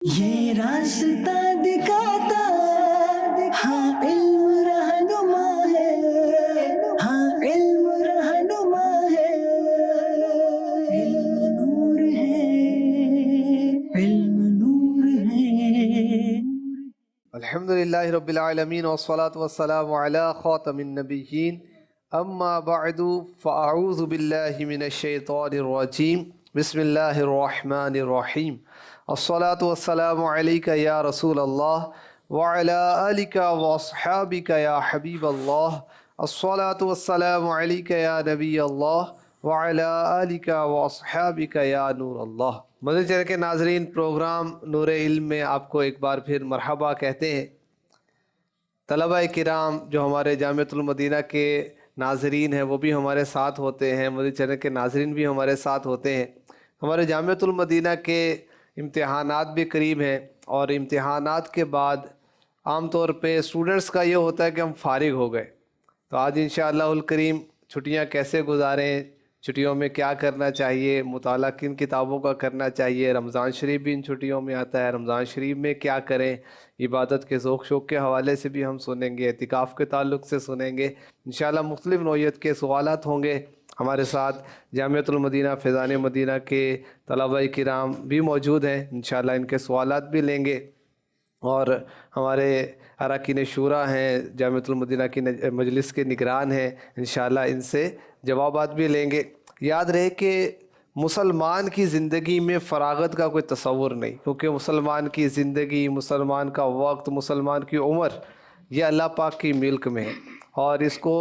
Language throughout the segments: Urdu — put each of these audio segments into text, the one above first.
یہ راستہ دکھاتا ہاں علم رہنما ہے، ہاں علم رہنما ہے، علم نور ہے، علم نور ہے۔ الحمدللہ رب العالمین والصلاة والسلام علی خاتم النبیین اما بعد فاعوذ باللہ من الشیطان الرجیم بسم اللہ الرحمن الرحیم الصلاة والسلام علیک یا رسول اللہ وعلی آلک واصحابک یا حبیب اللہ الصلاة والسلام علیک یا نبی اللہ وعلی آلک واصحابک یا نور اللہ۔ مدنی چینل کے ناظرین، پروگرام نور علم میں آپ کو ایک بار پھر مرحبا کہتے ہیں۔ طلبہ کرام جو ہمارے جامعۃ المدینہ کے ناظرین ہیں وہ بھی ہمارے ساتھ ہوتے ہیں، مدنی چینل کے ناظرین بھی ہمارے ساتھ ہوتے ہیں۔ ہمارے جامعۃ المدینہ کے امتحانات بھی قریب ہیں، اور امتحانات کے بعد عام طور پہ اسٹوڈنٹس کا یہ ہوتا ہے کہ ہم فارغ ہو گئے، تو آج انشاءاللہ الکریم چھٹیاں کیسے گزاریں، چھٹیوں میں کیا کرنا چاہیے، مطالعہ کن کتابوں کا کرنا چاہیے، رمضان شریف بھی ان چھٹیوں میں آتا ہے، رمضان شریف میں کیا کریں، عبادت کے ذوق شوق کے حوالے سے بھی ہم سنیں گے، اعتکاف کے تعلق سے سنیں گے، انشاءاللہ مختلف نوعیت کے سوالات ہوں گے۔ ہمارے ساتھ جامعۃ المدینہ فیضان مدینہ کے طلبہ کرام بھی موجود ہیں، انشاءاللہ ان کے سوالات بھی لیں گے، اور ہمارے اراکین شورا ہیں، جامعۃ المدینہ کی مجلس کے نگران ہیں، انشاءاللہ ان سے جوابات بھی لیں گے۔ یاد رہے کہ مسلمان کی زندگی میں فراغت کا کوئی تصور نہیں، کیونکہ مسلمان کی زندگی، مسلمان کا وقت، مسلمان کی عمر یہ اللہ پاک کی ملک میں ہے، اور اس کو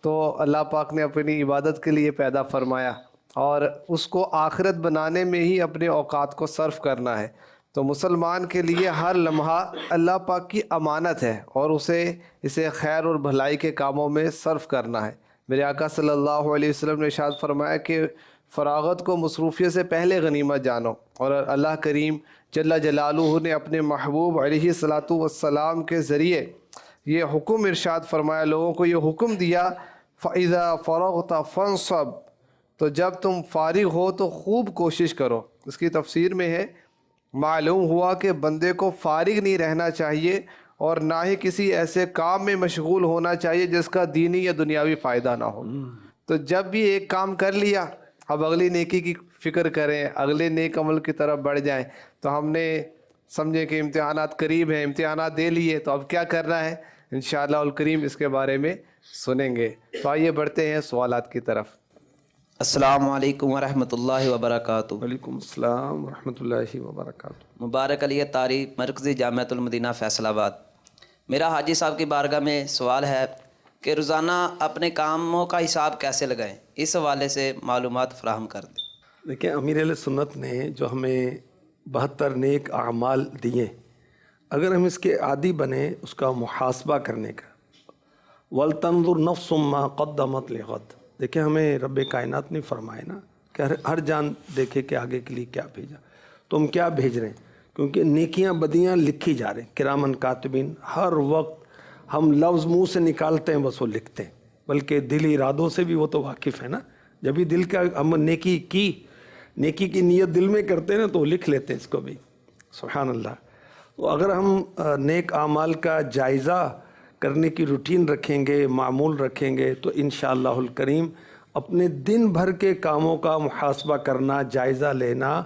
تو اللہ پاک نے اپنی عبادت کے لیے پیدا فرمایا، اور اس کو آخرت بنانے میں ہی اپنے اوقات کو صرف کرنا ہے۔ تو مسلمان کے لیے ہر لمحہ اللہ پاک کی امانت ہے، اور اسے خیر اور بھلائی کے کاموں میں صرف کرنا ہے۔ میرے آقا صلی اللہ علیہ وسلم نے ارشاد فرمایا کہ فراغت کو مصروفیت سے پہلے غنیمت جانو، اور اللہ کریم جل جلالہ نے اپنے محبوب علیہ الصلاۃ والسلام کے ذریعے یہ حکم ارشاد فرمایا، لوگوں کو یہ حکم دیا فَإِذَا فَرَغْتَ فَانْصَبْ، تو جب تم فارغ ہو تو خوب کوشش کرو۔ اس کی تفسیر میں ہے، معلوم ہوا کہ بندے کو فارغ نہیں رہنا چاہیے، اور نہ ہی کسی ایسے کام میں مشغول ہونا چاہیے جس کا دینی یا دنیاوی فائدہ نہ ہو۔ تو جب بھی ایک کام کر لیا، اب اگلی نیکی کی فکر کریں، اگلے نیک عمل کی طرف بڑھ جائیں۔ تو ہم نے سمجھے کہ امتحانات قریب ہیں، امتحانات دے لیے، تو اب کیا کرنا ہے، انشاءاللہ الکریم اس کے بارے میں سنیں گے۔ تو آئیے بڑھتے ہیں سوالات کی طرف۔ السلام علیکم ورحمۃ اللہ وبرکاتہ۔ وعلیکم السلام ورحمۃ اللہ وبرکاتہ۔ مبارک علی طاری، مرکزی جامعۃ المدینہ فیصل آباد۔ میرا حاجی صاحب کی بارگاہ میں سوال ہے کہ روزانہ اپنے کاموں کا حساب کیسے لگائیں، اس حوالے سے معلومات فراہم کر دیں۔ دیکھیں، امیر اہل سنت نے جو ہمیں 72 نیک اعمال دیے، اگر ہم اس کے عادی بنیں اس کا محاسبہ کرنے کا، وَلْتَنْظُرْ نَفْسٌ مَا قَدَّمَتْ لِغَدٍ، دیکھیں ہمیں رب کائنات نے فرمایا نا کہ ہر جان دیکھے کہ آگے کے لیے کیا بھیجا، تو ہم کیا بھیج رہے ہیں، کیونکہ نیکیاں بدیاں لکھی جا رہے ہیں، کرامن کاتبین، ہر وقت ہم لفظ منہ سے نکالتے ہیں بس وہ لکھتے ہیں، بلکہ دلی ارادوں سے بھی وہ تو واقف ہے نا، جب بھی دل کا ہم نیکی کی نیت دل میں کرتے ہیں نا تو وہ لکھ لیتے ہیں اس کو بھی، سبحان اللہ۔ تو اگر ہم نیک اعمال کا جائزہ کرنے کی روٹین رکھیں گے، معمول رکھیں گے، تو انشاءاللہ الکریم اپنے دن بھر کے کاموں کا محاسبہ کرنا، جائزہ لینا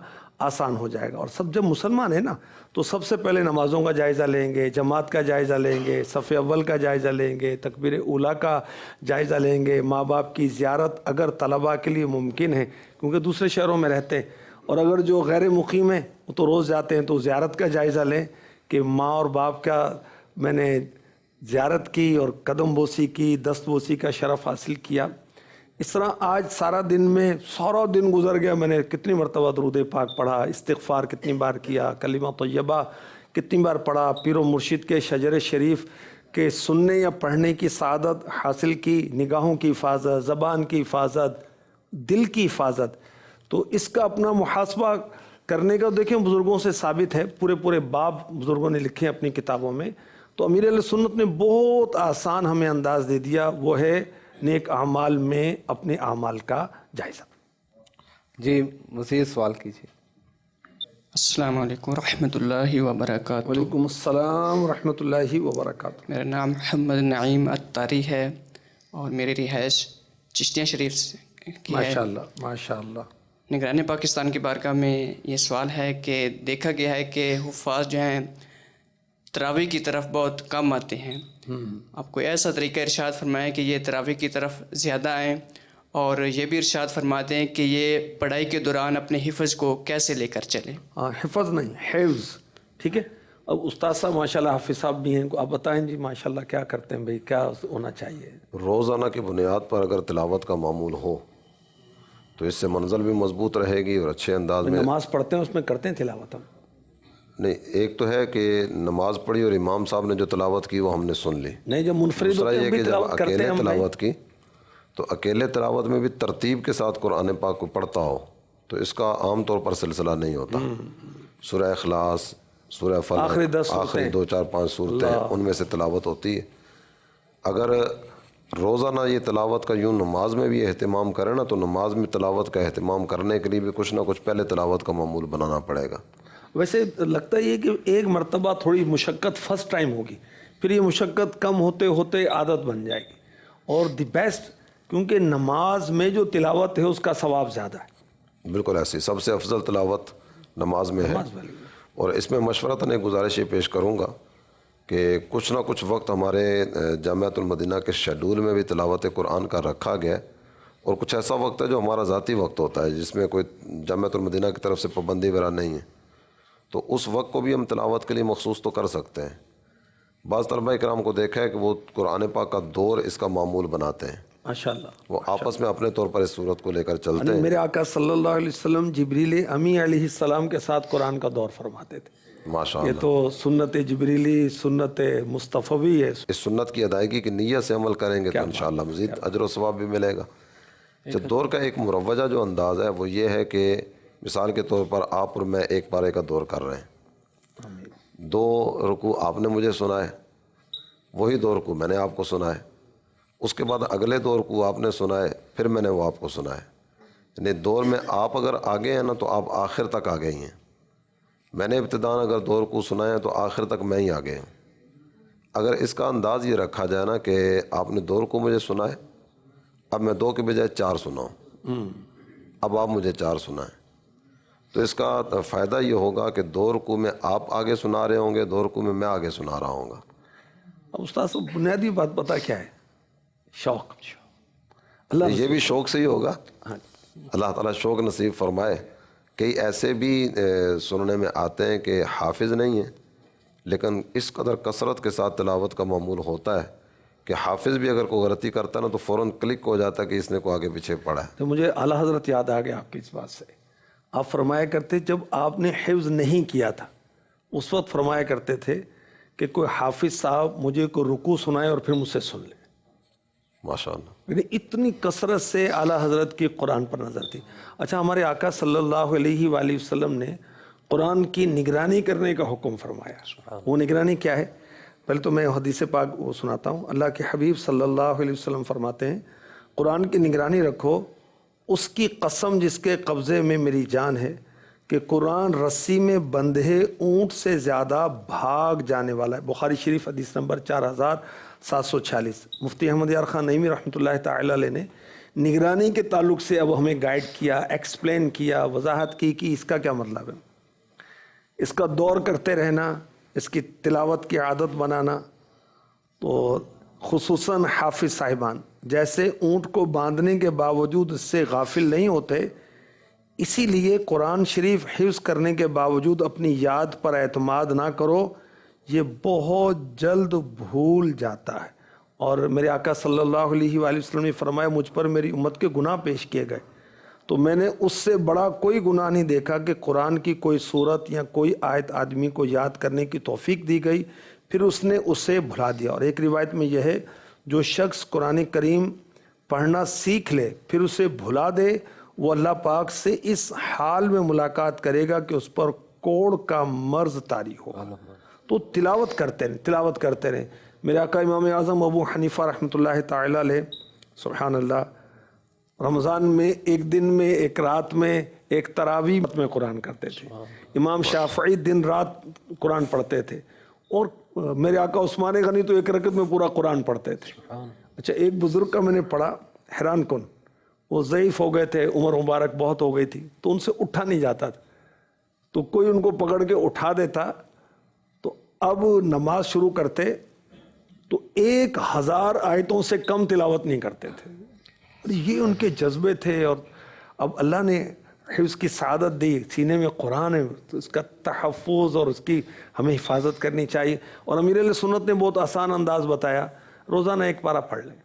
آسان ہو جائے گا۔ اور سب جب مسلمان ہیں نا تو سب سے پہلے نمازوں کا جائزہ لیں گے، جماعت کا جائزہ لیں گے، صف اول کا جائزہ لیں گے، تکبیر اولیٰ کا جائزہ لیں گے، ماں باپ کی زیارت اگر طلباء کے لیے ممکن ہے کیونکہ دوسرے شہروں میں رہتے ہیں، اور اگر جو غیر مقیم ہیں وہ تو روز جاتے ہیں، تو زیارت کا جائزہ لیں کہ ماں اور باپ کا میں نے زیارت کی اور قدم بوسی کی، دست بوسی کا شرف حاصل کیا۔ اس طرح آج سارا دن گزر گیا، میں نے کتنی مرتبہ درود پاک پڑھا، استغفار کتنی بار کیا، کلمہ طیبہ کتنی بار پڑھا، پیر و مرشد کے شجر شریف کے سننے یا پڑھنے کی سعادت حاصل کی، نگاہوں کی حفاظت، زبان کی حفاظت، دل کی حفاظت۔ تو اس کا اپنا محاسبہ کرنے کا دیکھیں بزرگوں سے ثابت ہے، پورے باب بزرگوں نے لکھے ہیں اپنی کتابوں میں۔ تو امیر علیہ سنت نے بہت آسان ہمیں انداز دے دیا، وہ ہے نیک اعمال میں اپنے اعمال کا جائزہ۔ جی مزید سوال کیجیے۔ السلام علیکم ورحمۃ اللہ وبرکاتہ. وعلیکم السلام ورحمۃ اللہ وبرکاتہ. میرا نام محمد نعیم اتاری ہے اور میری رہائش چشتیہ شریف کی ہے. ماشاء اللہ ماشاء اللہ. نگران پاکستان کی بارگاہ میں یہ سوال ہے کہ دیکھا گیا ہے کہ حفاظ جو ہیں تراویح کی طرف بہت کم آتے ہیں. آپ کوئی ایسا طریقہ ارشاد فرمائیں کہ یہ تراویح کی طرف زیادہ آئیں، اور یہ بھی ارشاد فرماتے ہیں کہ یہ پڑھائی کے دوران اپنے حفظ کو کیسے لے کر چلیں. ہاں حفظ نہیں، حفظ. ٹھیک ہے. اب استاد صاحب ماشاء اللہ حافظ صاحب بھی ہیں، آپ بتائیں جی ماشاء اللہ کیا کرتے ہیں بھائی، کیا ہونا چاہیے؟ روزانہ کی بنیاد پر اگر تلاوت کا معمول ہو تو اس سے منزل بھی مضبوط رہے گی اور اچھے انداز میں. نماز پڑھتے ہیں اس میں کرتے ہیں تلاوت ہم؟ نہیں، ایک تو ہے کہ نماز پڑھی اور امام صاحب نے جو تلاوت کی وہ ہم نے سن لی. نہیں، جب منفرد دوسرا ہوتے ہیں یہ بھی کہ جب تلاوت کرتے اکیلے ہیں ہم بھائی. تلاوت کی تو اکیلے تلاوت میں بھی ترتیب کے ساتھ قرآن پاک کو پڑھتا ہو تو اس کا عام طور پر سلسلہ نہیں ہوتا. سورہ اخلاص، سورہ فلق، آخری 10 آخری 2 4 5 صورتیں ان میں سے تلاوت ہوتی ہے. اگر روزانہ یہ تلاوت کا یوں نماز میں بھی اہتمام کریں نا تو نماز میں تلاوت کا اہتمام کرنے کے لیے بھی کچھ نہ کچھ پہلے تلاوت کا معمول بنانا پڑے گا. ویسے لگتا یہ کہ ایک مرتبہ تھوڑی مشقت فرسٹ ٹائم ہوگی، پھر یہ مشقت کم ہوتے ہوتے عادت بن جائے گی. اور دی بیسٹ، کیونکہ نماز میں جو تلاوت ہے اس کا ثواب زیادہ ہے. بالکل ایسی سب سے افضل تلاوت نماز میں ہے. اور اس میں مشورتاً ایک گزارش یہ پیش کروں گا کہ کچھ نہ کچھ وقت ہمارے جامعۃ المدینہ کے شیڈول میں بھی تلاوت قرآن کا رکھا گیا ہے، اور کچھ ایسا وقت ہے جو ہمارا ذاتی وقت ہوتا ہے جس میں کوئی جامعۃ المدینہ کی طرف سے پابندی وغیرہ نہیں ہے، تو اس وقت کو بھی ہم تلاوت کے لیے مخصوص تو کر سکتے ہیں. بعض طلبہ اکرام کو دیکھا ہے کہ وہ قرآن پاک کا دور اس کا معمول بناتے ہیں، ماشاءاللہ. وہ آپس میں اپنے طور پر اس صورت کو لے کر چلتے ہیں. میرے آقا صلی اللہ علیہ وسلم جبریل امی علیہ السلام کے ساتھ قرآن کا دور فرماتے تھے. ماشاء یہ اللہ. تو سنت جبریلی، سنت مصطفی ہے. اس سنت کی ادائیگی کی نیت سے عمل کریں گے تو انشاءاللہ مزید اجر و ثواب بھی ملے گا. دور کا ایک مروجہ جو انداز ہے وہ یہ ہے کہ مثال کے طور پر آپ اور میں ایک پارے کا دور کر رہے ہیں، 2 رکوع آپ نے مجھے سنا ہے، وہی 2 رکوع میں نے آپ کو سنا ہے، اس کے بعد اگلے 2 رکوع آپ نے سنا ہے، پھر میں نے وہ آپ کو سنا ہے. یعنی دور میں آپ اگر آگے ہیں نا تو آپ آخر تک آگے ہی ہیں. میں نے ابتداً اگر 2 رکوع سنا ہے تو آخر تک میں ہی آگے ہوں. اگر اس کا انداز یہ رکھا جائے نا کہ آپ نے 2 رکوع مجھے سنا ہے، اب میں 2 کے بجائے 4 سناؤں، اب آپ مجھے 4 سنائیں، تو اس کا فائدہ یہ ہوگا کہ 2 رکوع میں آپ آگے سنا رہے ہوں گے، 2 رکوع میں میں آگے سنا رہا ہوں گا. اب استاد صاحب بنیادی بات پتہ کیا ہے؟ شوق. اللہ یہ بھی شوق سے ہی ہوگا. اللہ تعالیٰ شوق نصیب فرمائے. کئی ایسے بھی سننے میں آتے ہیں کہ حافظ نہیں ہیں لیکن اس قدر کثرت کے ساتھ تلاوت کا معمول ہوتا ہے کہ حافظ بھی اگر کوئی غلطی کرتا ہے نا تو فوراً کلک ہو جاتا ہے کہ اس نے کو آگے پیچھے پڑھا ہے. تو مجھے اعلیٰ حضرت یاد آ گیا آپ کی اس بات سے. آپ فرمایا کرتے جب آپ نے حفظ نہیں کیا تھا اس وقت فرمایا کرتے تھے کہ کوئی حافظ صاحب مجھے کوئی رکوع سنائے اور پھر مجھ سے سن لے. ماشاءاللہ. یعنی اتنی کثرت سے اعلیٰ حضرت کی قرآن پر نظر تھی. اچھا، ہمارے آقا صلی اللہ علیہ وآلہ وسلم نے قرآن کی نگرانی کرنے کا حکم فرمایا. وہ نگرانی کیا ہے؟ پہلے تو میں حدیث پاک وہ سناتا ہوں. اللہ کے حبیب صلی اللہ علیہ وسلم فرماتے ہیں قرآن کی نگرانی رکھو، اس کی قسم جس کے قبضے میں میری جان ہے کہ قرآن رسی میں بندھے اونٹ سے زیادہ بھاگ جانے والا ہے. بخاری شریف حدیث نمبر 4746. مفتی احمد یار خان نعیمی رحمۃ اللہ تعالی علیہ نے نگرانی کے تعلق سے اب ہمیں گائیڈ کیا، ایکسپلین کیا، وضاحت کی کہ اس کا کیا مطلب ہے. اس کا دور کرتے رہنا، اس کی تلاوت کی عادت بنانا. تو خصوصاً حافظ صاحبان جیسے اونٹ کو باندھنے کے باوجود اس سے غافل نہیں ہوتے، اسی لیے قرآن شریف حفظ کرنے کے باوجود اپنی یاد پر اعتماد نہ کرو، یہ بہت جلد بھول جاتا ہے. اور میرے آقا صلی اللہ علیہ وآلہ وسلم نے فرمایا مجھ پر میری امت کے گناہ پیش کیے گئے تو میں نے اس سے بڑا کوئی گناہ نہیں دیکھا کہ قرآن کی کوئی صورت یا کوئی آیت آدمی کو یاد کرنے کی توفیق دی گئی پھر اس نے اسے بھلا دیا. اور ایک روایت میں یہ ہے جو شخص قرآن کریم پڑھنا سیکھ لے پھر اسے بھلا دے وہ اللہ پاک سے اس حال میں ملاقات کرے گا کہ اس پر کوڑ کا مرض طاری ہوگا. تو تلاوت کرتے رہیں. میرے آقا امام اعظم ابو حنیفہ رحمۃ اللہ تعالی علیہ، سبحان اللہ، رمضان میں ایک دن میں ایک رات میں ایک تراویح میں قرآن کرتے تھے. امام شافعی دن رات قرآن پڑھتے تھے, اور میرے آقا عثمان غنی تو ایک رکعت میں پورا قرآن پڑھتے تھے. اچھا, ایک بزرگ کا میں نے پڑھا, حیران کن, وہ ضعیف ہو گئے تھے, عمر مبارک بہت ہو گئی تھی, تو ان سے اٹھا نہیں جاتا تھا, تو کوئی ان کو پکڑ کے اٹھا دیتا, تو اب نماز شروع کرتے تو 1000 آیتوں سے کم تلاوت نہیں کرتے تھے. یہ ان کے جذبے تھے. اور اب اللہ نے حفظ کی سعادت دی, سینے میں قرآن ہے, تو اس کا تحفظ اور اس کی ہمیں حفاظت کرنی چاہیے. اور امیر اہل سنت نے بہت آسان انداز بتایا, روزانہ ایک پارہ پڑھ لیں.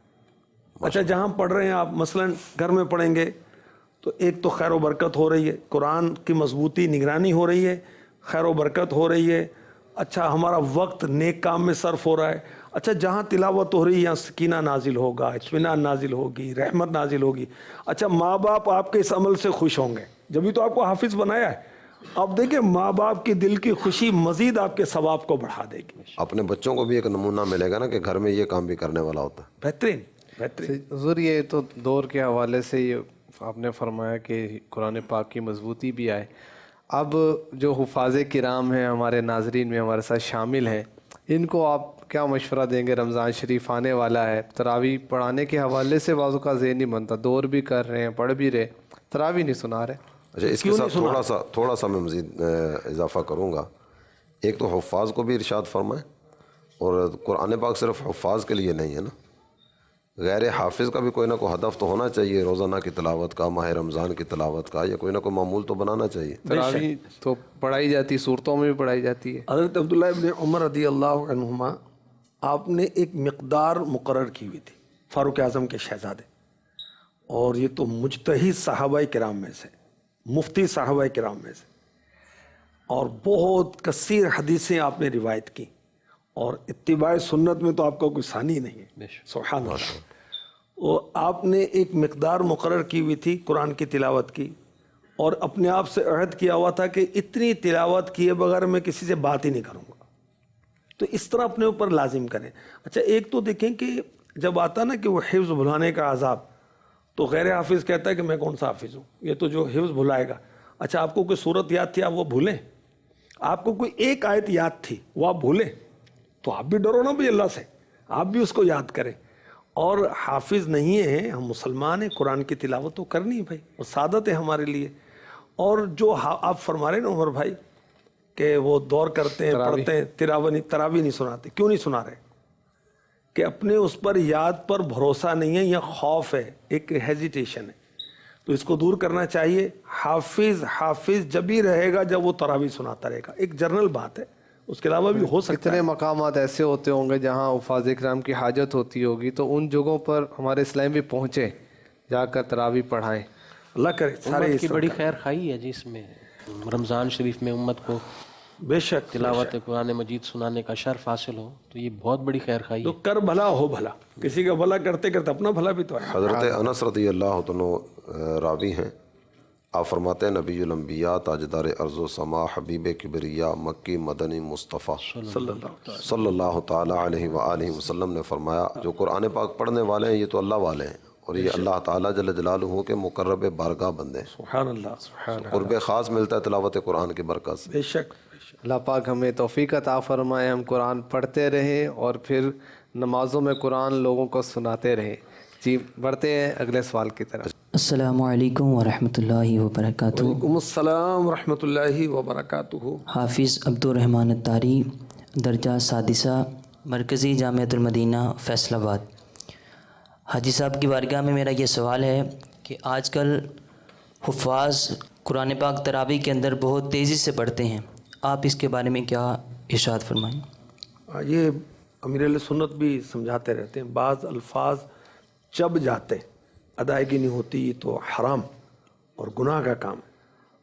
اچھا, جہاں پڑھ رہے ہیں آپ, مثلا گھر میں پڑھیں گے تو ایک تو خیر و برکت ہو رہی ہے, قرآن کی مضبوطی نگرانی ہو رہی ہے, خیر و برکت ہو رہی ہے. اچھا, ہمارا وقت نیک کام میں صرف ہو رہا ہے. اچھا, جہاں تلاوت ہو رہی ہے یہاں سکینہ نازل ہوگا, اطمینان نازل ہوگی, رحمت نازل ہوگی. اچھا, ماں باپ آپ کے اس عمل سے خوش ہوں گے, جبھی تو آپ کو حافظ بنایا ہے. اب دیکھیں, ماں باپ کی دل کی خوشی مزید آپ کے ثواب کو بڑھا دے گی. اپنے بچوں کو بھی ایک نمونہ ملے گا نا کہ گھر میں یہ کام بھی کرنے والا ہوتا ہے. بہترین بہترین. حضور, یہ تو دور کے حوالے سے یہ آپ نے فرمایا کہ قرآن پاک کی مضبوطی بھی آئے. اب جو حفاظ کرام ہیں ہمارے ناظرین میں ہمارے ساتھ شامل ہیں, ان کو آپ کیا مشورہ دیں گے؟ رمضان شریف آنے والا ہے, تراویح پڑھانے کے حوالے سے بعض کا ذہن نہیں بنتا, دور بھی کر رہے ہیں, پڑھ بھی رہے, تراویح نہیں سنا رہے. اچھا, اس کے ساتھ تھوڑا سا میں مزید اضافہ کروں گا. ایک تو حفاظ کو بھی ارشاد فرمائیں, اور قرآن پاک صرف حفاظ کے لیے نہیں ہے نا, غیر حافظ کا بھی کوئی نہ کوئی ہدف تو ہونا چاہیے, روزانہ کی تلاوت کا, ماہ رمضان کی تلاوت کا, یا کوئی نہ کوئی معمول تو بنانا چاہیے. تراویح تو پڑھائی جاتی, صورتوں میں بھی پڑھائی جاتی ہے. حضرت عبداللہ ابن عمر رضی اللہ عنہما, آپ نے ایک مقدار مقرر کی ہوئی تھی, فاروق اعظم کے شہزادے, اور یہ تو مجتہد صحابہ کرام میں سے, مفتی صحابہ کرام میں سے, اور بہت کثیر حدیثیں آپ نے روایت کی, اور اتباع سنت میں تو آپ کا کوئی ثانی نہیں ہے. سبحان اللہ. وہ آپ نے ایک مقدار مقرر کی ہوئی تھی قرآن کی تلاوت کی, اور اپنے آپ سے عہد کیا ہوا تھا کہ اتنی تلاوت کیے بغیر میں کسی سے بات ہی نہیں کروں گا. تو اس طرح اپنے اوپر لازم کریں. اچھا, ایک تو دیکھیں کہ جب آتا نا کہ وہ حفظ بھلانے کا عذاب, تو غیر حافظ کہتا ہے کہ میں کون سا حافظ ہوں, یہ تو جو حفظ بھلائے گا. اچھا, آپ کو کوئی صورت یاد تھی, آپ وہ بھولیں؟ آپ کو کوئی ایک آیت یاد تھی, وہ آپ بھولیں, تو آپ بھی ڈرو نا بھائی اللہ سے, آپ بھی اس کو یاد کریں. اور حافظ نہیں ہیں, ہم مسلمان ہیں, قرآن کی تلاوت تو کرنی ہے بھائی, وہ سعادت ہے ہمارے لیے. اور جو آپ فرما رہے ہیں نا عمر بھائی کہ وہ دور کرتے ہیں, پڑھتے ہیں, تراویح نہیں سناتے, کیوں نہیں سنا رہے؟ کہ اپنے اس پر یاد پر بھروسہ نہیں ہے, یا خوف ہے, ایک ہیزیٹیشن ہے, تو اس کو دور کرنا چاہیے. حافظ جب ہی رہے گا جب وہ تراویح سناتا رہے گا, ایک جنرل بات ہے, اس کے علاوہ بھی ہو سکتا ہے. کتنے مقامات ایسے ہوتے ہوں گے جہاں حفاظ کرام کی حاجت ہوتی ہوگی, تو ان جگہوں پر ہمارے اسلام بھی پہنچے, جا کر تراویح پڑھائیں. اللہ کرے سارے امت کی بڑی خیر خواہی ہے جس میں رمضان شریف میں امت کو بے شک تلاوت قرآن مجید سنانے کا شرف حاصل ہو, تو یہ بہت بڑی خیر خواہی تو ہے. کر بھلا ہو بھلا, کسی کا بھلا کرتے کرتے اپنا بھلا بھی تو ہے. حضرت انس رضی اللہ عنہ راوی ہیں, آپ فرماتے ہیں نبی الانبیاء تاجدار ارض و سما حبیب کبریا مکی مدنی مصطفیٰ صلی اللہ تعالیٰ علیہ وآلہ وسلم نے فرمایا, جو قرآن پاک پڑھنے والے ہیں یہ تو اللہ والے ہیں, اور یہ اللہ تعالیٰ جل جلالہ کے مقرب بارگاہ بندے ہیں. سبحان اللہ. قرب خاص ملتا ہے تلاوت قرآن کی برکت سے. بے شک. اللہ پاک ہمیں توفیق عطا فرمائے, ہم قرآن پڑھتے رہیں اور پھر نمازوں میں قرآن لوگوں کو سناتے رہیں. جی, بڑھتے ہیں اگلے سوال کی طرف. السلام علیکم ورحمۃ اللہ وبرکاتہ. وعلیکم السلام ورحمۃ اللہ وبرکاتہ. حافظ عبد الرحمن الطاری, درجہ سادسہ, مرکزی جامعۃ المدینہ فیصل آباد. حاجی صاحب کی بارگاہ میں میرا یہ سوال ہے کہ آج کل حفاظ قرآن پاک تراویح کے اندر بہت تیزی سے پڑھتے ہیں, آپ اس کے بارے میں کیا ارشاد فرمائیں؟ یہ امیر اہل سنت بھی سمجھاتے رہتے ہیں, بعض الفاظ چب جاتے, ادائیگی نہیں ہوتی تو حرام اور گناہ کا کام.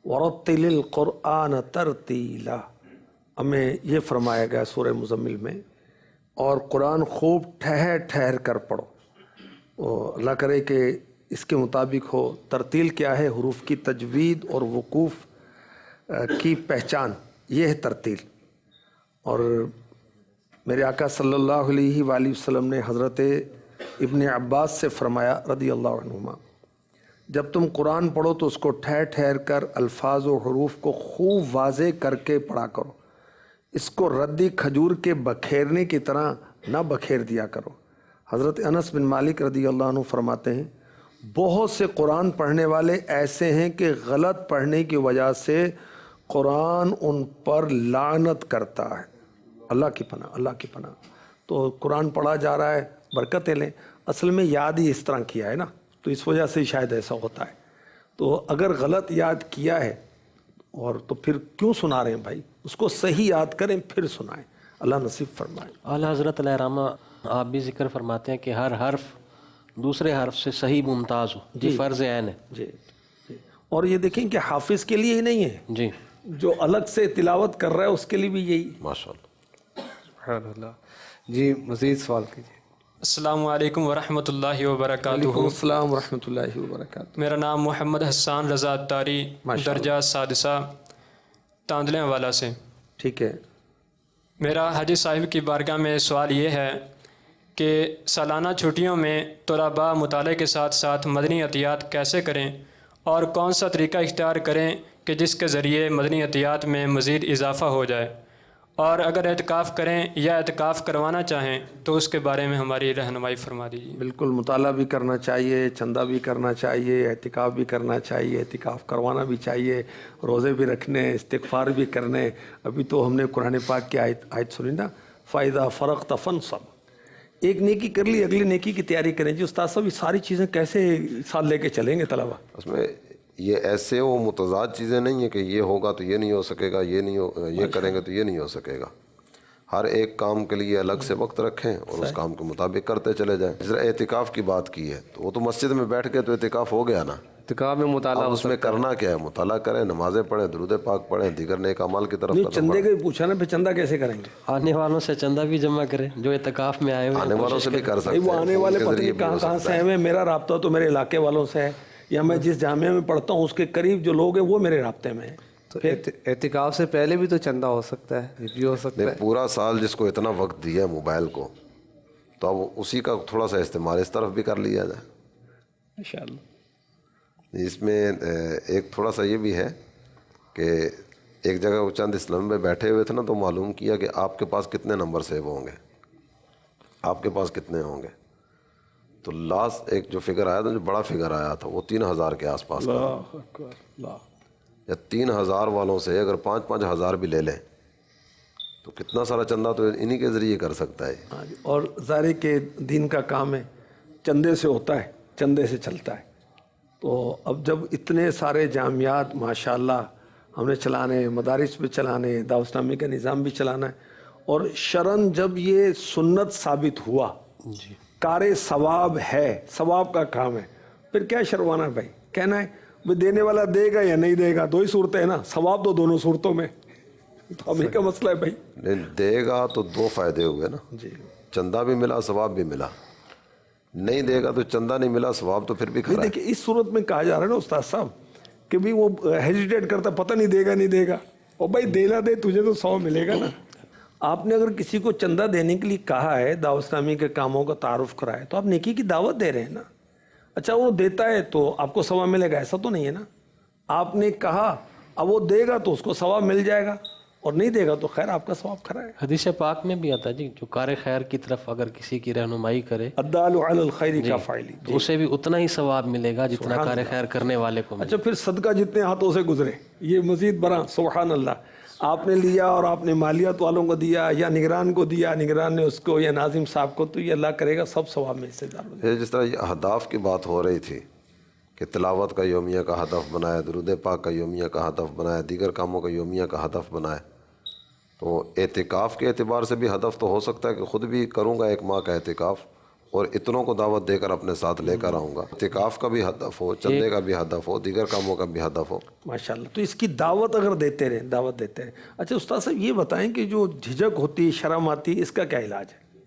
ورتل القرآن ترتیلا, ہمیں یہ فرمایا گیا سورہ مزمل میں, اور قرآن خوب ٹھہر ٹھہر کر پڑھو. اللہ کرے کہ اس کے مطابق ہو. ترتیل کیا ہے؟ حروف کی تجوید اور وقوف کی پہچان, یہ ہے ترتیل. اور میرے آقا صلی اللہ علیہ وآلہ وسلم نے حضرت ابن عباس سے فرمایا رضی اللہ عنہما, جب تم قرآن پڑھو تو اس کو ٹھہر ٹھہر کر الفاظ و حروف کو خوب واضح کر کے پڑھا کرو، اس کو ردی کھجور کے بکھیرنے کی طرح نہ بکھیر دیا کرو۔ حضرت انس بن مالک رضی اللہ عنہ فرماتے ہیں بہت سے قرآن پڑھنے والے ایسے ہیں کہ غلط پڑھنے کی وجہ سے قرآن ان پر لعنت کرتا ہے۔ اللہ کی پناہ، اللہ کی پناہ۔ تو قرآن پڑھا جا رہا ہے، برکتیں لیں، اصل میں یاد ہی اس طرح کیا ہے نا، تو اس وجہ سے شاید ایسا ہوتا ہے۔ تو اگر غلط یاد کیا ہے اور تو پھر کیوں سنا رہے ہیں بھائی، اس کو صحیح یاد کریں پھر سنائیں، اللہ نصیب فرمائے۔ اعلیٰ حضرت علیہ رحمہ آپ بھی ذکر فرماتے ہیں کہ ہر حرف دوسرے حرف سے صحیح ممتاز ہو، یہ فرض عین ہے۔ جی جی، اور یہ دیکھیں کہ حافظ کے لیے ہی نہیں ہے، جی، جو الگ سے تلاوت کر رہا ہے اس کے لیے بھی یہی۔ ماشاء اللہ۔ سبحان اللہ۔ جی مزید سوال کیجیے۔ السلام علیکم ورحمۃ اللہ وعلیکم وبرکاتہ۔ السلام ورحمۃ اللہ وبرکاتہ۔ میرا نام محمد حسان رضا اتاری، درجہ سادسہ، تاندلے والا سے۔ ٹھیک ہے، میرا حاجی صاحب کی بارگاہ میں سوال یہ ہے کہ سالانہ چھٹیوں میں طلباء مطالعے کے ساتھ ساتھ مدنی عطیات کیسے کریں، اور کون سا طریقہ اختیار کریں کہ جس کے ذریعے مدنی عطیات میں مزید اضافہ ہو جائے، اور اگر اعتکاف کریں یا اعتکاف کروانا چاہیں تو اس کے بارے میں ہماری رہنمائی فرما دیجیے۔ بالکل مطالعہ بھی کرنا چاہیے، چندہ بھی کرنا چاہیے، اعتکاف بھی کرنا چاہیے، اعتکاف کروانا بھی چاہیے، روزے بھی رکھنے، استغفار بھی کرنے۔ ابھی تو ہم نے قرآن پاک کی آیت سنی نا، فَإِذَا فَرَغْتَ فَانْصَبْ۔ ایک نیکی کر لی، اگلی نیکی کی تیاری کریں۔ جی استاد صاحب، یہ ساری چیزیں کیسے ساتھ لے کے چلیں گے طلبہ؟ اس میں یہ ایسے وہ متضاد چیزیں نہیں ہیں کہ یہ ہوگا تو یہ نہیں ہو سکے گا، یہ کریں گے تو یہ نہیں ہو سکے گا۔ ہر ایک کام کے لیے الگ سے وقت رکھیں اور اس کام کے مطابق کرتے چلے جائیں۔ جس طرح اعتکاف کی بات کی ہے تو وہ تو مسجد میں بیٹھ کے تو اعتکاف ہو گیا نا، اعتکاف میں مطالعہ اب اس میں کرنا کیا ہے؟ مطالعہ کریں، نمازیں پڑھیں، درود پاک پڑھیں، دیگر نیک اعمال کی طرف قدم چندے بڑھیں۔ کا بھی پوچھا نا، پھر چندہ کیسے کریں گے؟ آنے والوں سے چندہ بھی جمع کریں جو اعتکاف میں آئے ہوئے آنے والوں سے بھی کر سکتے ہیں، وہ آنے والے پتہ نہیں کہاں کہاں سے ہیں، میرا رابطہ تو میرے علاقے والوں سے ہے، یا میں جس جامعہ میں پڑھتا ہوں اس کے قریب جو لوگ ہیں وہ میرے رابطے میں ہیں۔ تو اعتکاف سے پہلے بھی تو چندہ ہو سکتا ہے، یہ بھی ہو سکتا ہے۔ پورا سال جس کو اتنا وقت دیا ہے موبائل کو، تو اب اسی کا تھوڑا سا استعمال اس طرف بھی کر لیا جائے۔ انشاءاللہ۔ اس میں ایک تھوڑا سا یہ بھی ہے کہ ایک جگہ وہ چند اسلام میں بیٹھے ہوئے تھے نا، تو معلوم کیا کہ آپ کے پاس کتنے نمبر سیو ہوں گے، آپ کے پاس کتنے ہوں گے۔ تو لاسٹ ایک جو فگر آیا تھا، جو بڑا فگر آیا تھا، وہ 3000 کے آس پاس کا۔ اللہ اکبر، اللہ۔ یا 3000 والوں سے اگر 5-5 ہزار بھی لے لیں تو کتنا سارا چندہ تو انہی کے ذریعے کر سکتا ہے۔ ہاں جی، اور ظاہر کہ دین کا کام ہے، چندے سے ہوتا ہے، چندے سے چلتا ہے۔ تو اب جب اتنے سارے جامعات ماشاءاللہ ہم نے چلانے، مدارس بھی چلانے، دعوت اسلامی کا نظام بھی چلانا ہے، اور شرعاً جب یہ سنت ثابت ہوا، کار ثواب ہے، ثواب کا کام ہے، پھر کیا شرمانا ہے بھائی؟ کہنا ہے وہ دینے والا دے گا یا نہیں دے گا، دو ہی صورتیں ہیں نا، ثواب تو دونوں صورتوں میں، تو ہمیں کیا مسئلہ ہے بھائی؟ نہیں دے گا تو دو فائدے ہوئے نا، جی چندہ بھی ملا، ثواب بھی ملا۔ نہیں دے گا تو چندہ نہیں ملا، ثواب تو پھر بھی کھا رہا ہے۔ دیکھیں اس صورت میں کہا جا رہا ہے نا استاد صاحب کہ بھی وہ ہیزیٹیٹ کرتا، پتہ نہیں دے گا نہیں دے گا، اور بھائی دینا دے، تجھے تو 100 ملے گا نا۔ آپ نے اگر کسی کو چندہ دینے کے لیے کہا ہے، دعوت اسلامی کے کاموں کا تعارف کرائے، تو آپ نیکی کی دعوت دے رہے ہیں نا۔ اچھا وہ دیتا ہے تو آپ کو ثواب ملے گا، ایسا تو نہیں ہے نا۔ آپ نے کہا اب وہ دے گا تو اس کو ثواب مل جائے گا، اور نہیں دے گا تو خیر آپ کا ثواب کھرا ہے۔ حدیث پاک میں بھی آتا ہے جی، جو کار خیر کی طرف اگر کسی کی رہنمائی کرے الدال علی الخیر کفاعلی، تو اسے بھی اتنا ہی ثواب ملے گا جتنا کار خیر کرنے والے کو ملے۔ اچھا پھر صدقہ جتنے ہاتھوں سے گزرے یہ مزید بڑا، سبحان اللہ۔ آپ نے لیا اور آپ نے مالیات والوں کو دیا، یا نگران کو دیا، نگران نے اس کو، یا ناظم صاحب کو، تو یہ اللہ کرے گا سب ثواب میں حصے دار ہو جائے۔ جس طرح یہ اہداف کی بات ہو رہی تھی کہ تلاوت کا یومیہ کا ہدف بنائے، درود پاک کا یومیہ کا ہدف بنائے، دیگر کاموں کا یومیہ کا ہدف بنائے، تو اعتکاف کے اعتبار سے بھی ہدف تو ہو سکتا ہے کہ خود بھی کروں گا 1 ماہ کا اعتکاف اور اتنوں کو دعوت دے کر اپنے ساتھ لے کر آؤں گا۔ اعتکاف کا بھی ہدف ہو، چندے کا بھی ہدف ہو، دیگر کاموں کا بھی ہدف ہو۔ ماشاءاللہ، تو اس کی دعوت اگر دیتے رہیں، دعوت دیتے رہیں۔ اچھا استاد صاحب یہ بتائیں کہ جو جھجک ہوتی، شرم آتی، اس کا کیا علاج ہے؟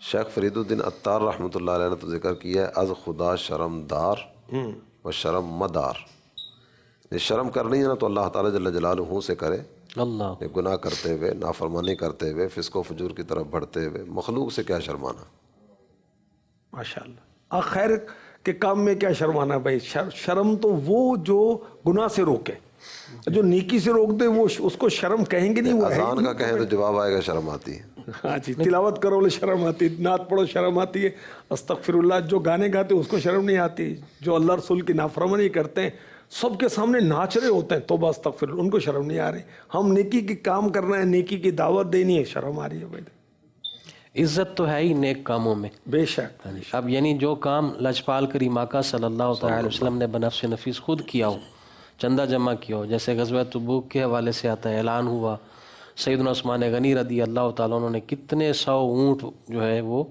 شیخ فرید الدین عطار رحمۃ اللہ علیہ نے تو ذکر کیا ہے، از خدا شرم دار و شرم مدار۔ یہ شرم کرنی ہے نا تو اللہ تعالیٰ جل جلالہ سے کرے، اللہ گناہ کرتے ہوئے، نافرمانی کرتے ہوئے، فسق و فجور کی طرف بڑھتے ہوئے، مخلوق سے کیا شرمانا۔ ماشاءاللہ۔ خیر کہ کام میں کیا شرمانا ہے بھائی. شرم تو وہ جو گناہ سے روکے, جو نیکی سے روک دے وہ اس کو شرم کہیں گے نہیں. وہ اذان کا کہیں تو جواب آئے گا شرم آتی ہے. ہاں جی, تلاوت کرو لے شرم آتی ہے, نعت پڑھو شرم آتی ہے, استغفر اللہ جو گانے گاتے اس کو شرم نہیں آتی, جو اللہ رسول کی نافرمانی کرتے ہیں سب کے سامنے ناچ رہے ہوتے ہیں توبہ استغفر اللہ, ان کو شرم نہیں آ رہی. ہم نیکی کی کام کرنا ہے, نیکی کی دعوت دینی ہے, شرم آ رہی ہے بھائی. عزت تو ہے ہی نیک کاموں میں بے شک. اب یعنی جو کام لجپال کریم آقا صلی اللہ تعالی علیہ وسلم نے بنفس نفیس خود کیا ہو, چندہ جمع کیا ہو, جیسے غزوہ تبوک کے حوالے سے آتا ہے, اعلان ہوا سیدنا عثمان غنی رضی اللہ تعالیٰ عنہ نے کتنے 100 اونٹ جو ہے وہ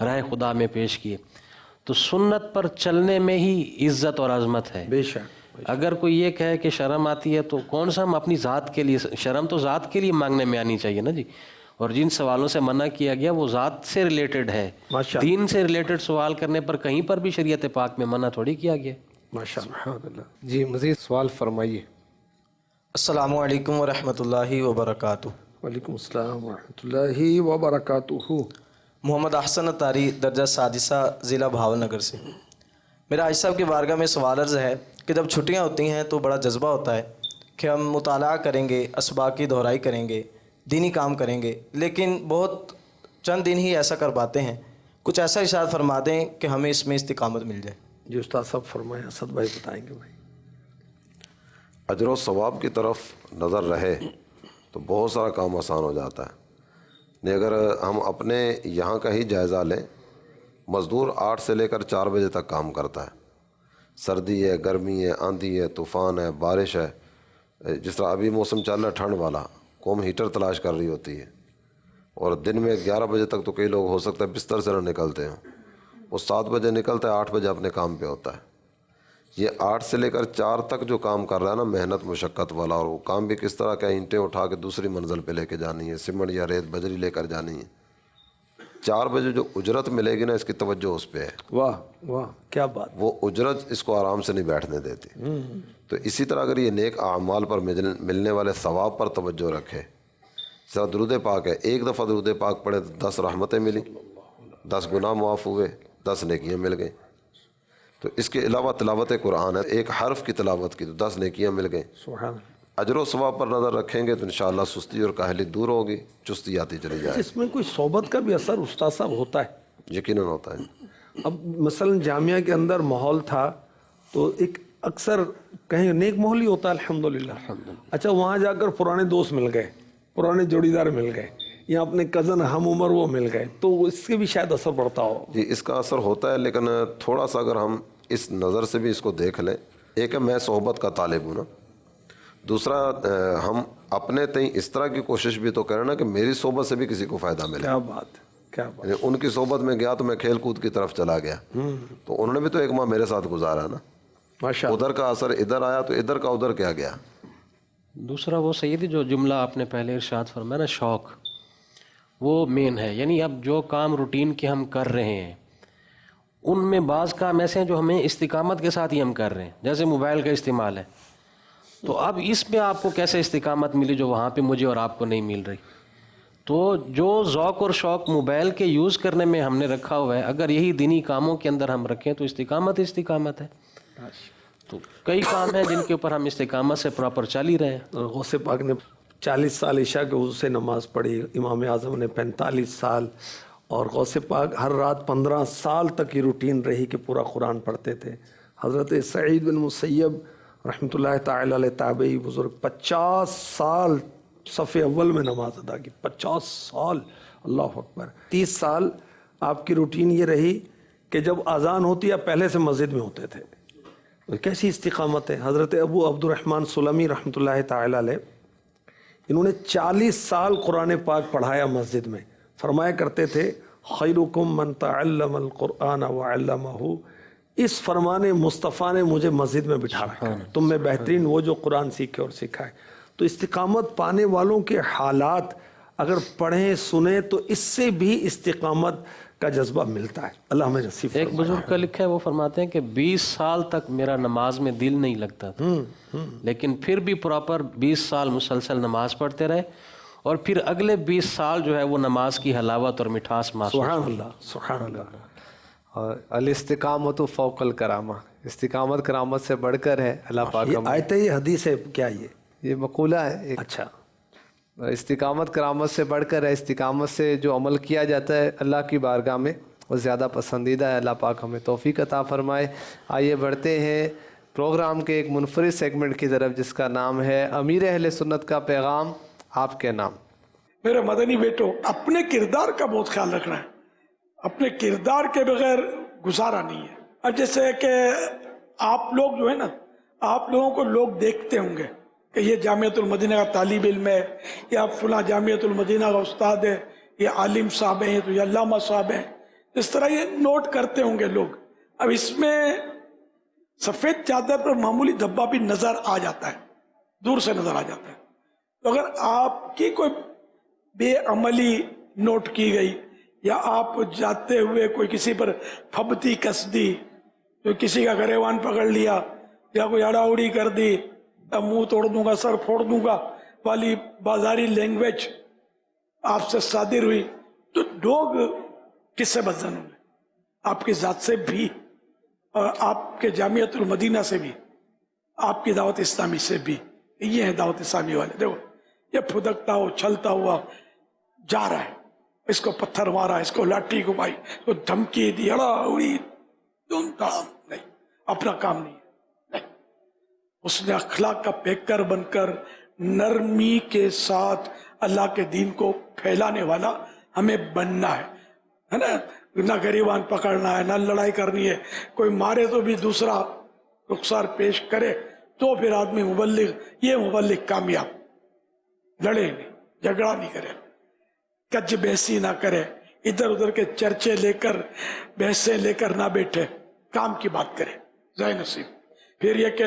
راہ خدا میں پیش کیے. تو سنت پر چلنے میں ہی عزت اور عظمت ہے. بے شک. اگر کوئی یہ کہے کہ شرم آتی ہے تو کون سا ہم اپنی ذات کے لیے, شرم تو ذات کے لیے مانگنے میں آنی چاہیے نا جی. اور جن سوالوں سے منع کیا گیا وہ ذات سے ریلیٹڈ ہے, دین سے ریلیٹڈ سوال کرنے پر کہیں پر بھی شریعت پاک میں منع تھوڑی کیا گیا. ماشاءاللہ. جی مزید سوال فرمائیے. السلام علیکم ورحمۃ اللہ وبرکاتہ. وعلیکم السلام ورحمۃ اللہ وبرکاتہ. محمد احسن اتاری, درجہ سادسہ, ضلع بھاول نگر سے. میرا حاجی صاحب کی بارگاہ میں سوال عرض ہے کہ جب چھٹیاں ہوتی ہیں تو بڑا جذبہ ہوتا ہے کہ ہم مطالعہ کریں گے, اسباق کی دہرائی کریں گے, دینی کام کریں گے, لیکن بہت چند دن ہی ایسا کر پاتے ہیں. کچھ ایسا ارشاد فرما دیں کہ ہمیں اس میں استقامت مل جائے. جی استاد صاحب فرمائیں, اسد بھائی بتائیں گے. بھائی اجر و ثواب کی طرف نظر رہے تو بہت سارا کام آسان ہو جاتا ہے. نہیں اگر ہم اپنے یہاں کا ہی جائزہ لیں, مزدور 8 سے لے کر 4 بجے تک کام کرتا ہے. سردی ہے, گرمی ہے, آندھی ہے, طوفان ہے, بارش ہے. جس طرح ابھی موسم چل رہا ہے ٹھنڈ والا, قوم ہیٹر تلاش کر رہی ہوتی ہے, اور دن میں 11 بجے تک تو کئی لوگ ہو سکتا ہے بستر سے نہ نکلتے ہوں. وہ 7 بجے نکلتا ہے, 8 بجے اپنے کام پہ ہوتا ہے. یہ 8 سے لے کر 4 تک جو کام کر رہا ہے نا, محنت مشقت والا, اور وہ کام بھی کس طرح کا, اینٹیں اٹھا کے دوسری منزل پہ لے کے جانی ہے, سیمنٹ یا ریت بجری لے کر جانی ہے. 4 بجے جو اجرت ملے گی نا, اس کی توجہ اس پہ ہے. واہ واہ کیا بات. وہ اجرت اس کو آرام سے نہیں بیٹھنے دیتی. تو اسی طرح اگر یہ نیک اعمال پر ملنے والے ثواب پر توجہ رکھے, ذرا درود پاک ہے, ایک دفعہ درود پاک پڑھے تو 10 رحمتیں ملی, 10 گناہ معاف ہوئے, 10 نیکیاں مل گئیں. تو اس کے علاوہ تلاوت قرآن ہے, ایک حرف کی تلاوت کی تو 10 نیکیاں مل گئیں. سبحان اللہ. اجر و ثواب پر نظر رکھیں گے تو انشاءاللہ سستی اور کاہلی دور ہوگی, چستی آتی چلی جائے. اس میں کوئی صحبت کا بھی اثر استاد صاحب ہوتا ہے؟ یقیناً ہوتا ہے. اب مثلا جامعہ کے اندر ماحول تھا تو ایک اکثر کہیں نیک ماحول ہی ہوتا ہے الحمدللہ. اچھا وہاں جا کر پرانے دوست مل گئے, پرانے جوڑی دار مل گئے, یا اپنے کزن ہم عمر وہ مل گئے, تو اس سے بھی شاید اثر پڑتا ہو. جی اس کا اثر ہوتا ہے, لیکن تھوڑا سا اگر ہم اس نظر سے بھی اس کو دیکھ لیں. ایک ہے میں صحبت کا طالب ہوں نا, دوسرا ہم اپنے تئیں اس طرح کی کوشش بھی تو کریں نا کہ میری صحبت سے بھی کسی کو فائدہ ملے. کیا بات, کیا بات. یعنی ان کی صحبت میں گیا تو میں کھیل کود کی طرف چلا گیا, تو انہوں نے بھی تو 1 ماہ میرے ساتھ گزارا نا. ماشاء اللہ. ادھر کا اثر ادھر آیا تو ادھر کا ادھر کیا گیا. دوسرا وہ سیدی جو جملہ آپ نے پہلے ارشاد فرمایا نا, شوق, وہ مین ہے. یعنی اب جو کام روٹین کے ہم کر رہے ہیں ان میں بعض کام ایسے ہیں جو ہمیں استقامت کے ساتھ ہی ہم کر رہے ہیں, جیسے موبائل کا استعمال ہے. تو اب اس میں آپ کو کیسے استقامت ملی جو وہاں پہ مجھے اور آپ کو نہیں مل رہی. تو جو ذوق اور شوق موبائل کے یوز کرنے میں ہم نے رکھا ہوا ہے, اگر یہی دینی کاموں کے اندر ہم رکھیں تو استقامت استقامت ہے. تو کئی کام ہیں جن کے اوپر ہم استقامت سے پراپر چل ہی رہے ہیں. غوث پاک نے 40 سال عشاء کے وضو سے نماز پڑھی, امام اعظم نے 45 سال, اور غوث پاک ہر رات 15 سال تک یہ روٹین رہی کہ پورا قرآن پڑھتے تھے. حضرت سعید بن مسیب رحمۃ اللہ تعالی علیہ تابعی بزرگ 50 سال صف اول میں نماز ادا کی, 50 سال, اللہ اکبر. 30 سال آپ کی روٹین یہ رہی کہ جب اذان ہوتی ہے پہلے سے مسجد میں ہوتے تھے. کیسی استقامت ہے. حضرت ابو عبد الرحمن سلمی رحمۃ اللہ تعالی علیہ, انہوں نے 40 سال قرآن پاک پڑھایا مسجد میں. فرمایا کرتے تھے خیرکم من تعلم القرآن وعلمہ, اس فرمان مصطفیٰ نے مجھے مسجد میں بٹھا رکھا, تم میں بہترین وہ جو قرآن سیکھے اور سکھائے. تو استقامت پانے والوں کے حالات اگر پڑھیں سنیں تو اس سے بھی استقامت کا جذبہ ملتا ہے. اللہ ہمیں نصیب فرمائے. ایک بزرگ کا لکھا ہے, وہ فرماتے ہیں کہ 20 سال تک میرا نماز میں دل نہیں لگتا تھا, لیکن پھر بھی پراپر 20 سال مسلسل نماز پڑھتے رہے, اور پھر اگلے 20 سال جو ہے وہ نماز کی حلاوت اور مٹھاس محسوس. سبحان اللہ, سبحان اللہ. اور الاستقامت فوق الکرامہ، استقامت کرامت سے بڑھ کر ہے۔ اللہ پاک یہ آیت ہے، یہ حدیث ہے، کیا یہ مقولہ ہے ایک، اچھا، استقامت کرامت سے بڑھ کر ہے، استقامت سے جو عمل کیا جاتا ہے اللہ کی بارگاہ میں وہ زیادہ پسندیدہ ہے۔ اللہ پاک ہمیں توفیق عطا فرمائے۔ آئیے بڑھتے ہیں پروگرام کے ایک منفرد سیگمنٹ کی طرف جس کا نام ہے امیر اہل سنت کا پیغام، آپ کے نام۔ میرے مدنی بیٹو، اپنے کردار کا بہت خیال رکھنا ہے، اپنے کردار کے بغیر گزارا نہیں ہے۔ اب جیسے کہ آپ لوگ جو ہے نا، آپ لوگوں کو لوگ دیکھتے ہوں گے کہ یہ جامعۃ المدینہ کا طالب علم ہے، یا فلاں جامعۃ المدینہ کا استاد ہے، یہ عالم صاحب ہیں، تو یہ علامہ صاحب ہیں، اس طرح یہ نوٹ کرتے ہوں گے لوگ۔ اب اس میں سفید چادر پر معمولی دھبا بھی نظر آ جاتا ہے، دور سے نظر آ جاتا ہے۔ تو اگر آپ کی کوئی بے عملی نوٹ کی گئی، یا آپ جاتے ہوئے کوئی کسی پر پھبتی کس دی، تو کسی کا گریوان پکڑ لیا، یا کوئی اڑا اڑی کر دی، یا منہ توڑ دوں گا سر پھوڑ دوں گا والی بازاری لینگویج آپ سے صادر ہوئی، تو لوگ کس سے بدظن ہوں گے؟ آپ کی ذات سے بھی، اور آپ کے جامعۃ المدینہ سے بھی، آپ کی دعوت اسلامی سے بھی۔ یہ ہے دعوت اسلامی والے، دیکھو یہ پھدکتا ہو چھلتا ہوا جا رہا ہے، اس کو پتھر مارا، اس کو لاٹھی گھمائی، اس کو دھمکی دی، اڑا اڑی، دھوم دھام، نہیں، اپنا کام نہیں ہے، نہیں۔ اس نے اخلاق کا پیکر بن کر نرمی کے ساتھ اللہ کے دین کو پھیلانے والا ہمیں بننا ہے نا؟ نہ گریبان پکڑنا ہے، نہ لڑائی کرنی ہے۔ کوئی مارے تو بھی دوسرا رخسار پیش کرے تو پھر آدمی مبلغ، یہ مبلغ کامیاب، لڑے نہیں، جھگڑا نہیں کرے، کج بحثی نہ کرے، ادھر ادھر کے چرچے لے کر، بحثیں لے کر نہ بیٹھے، کام کی بات کرے، ذہن نصیب۔ پھر یہ کہ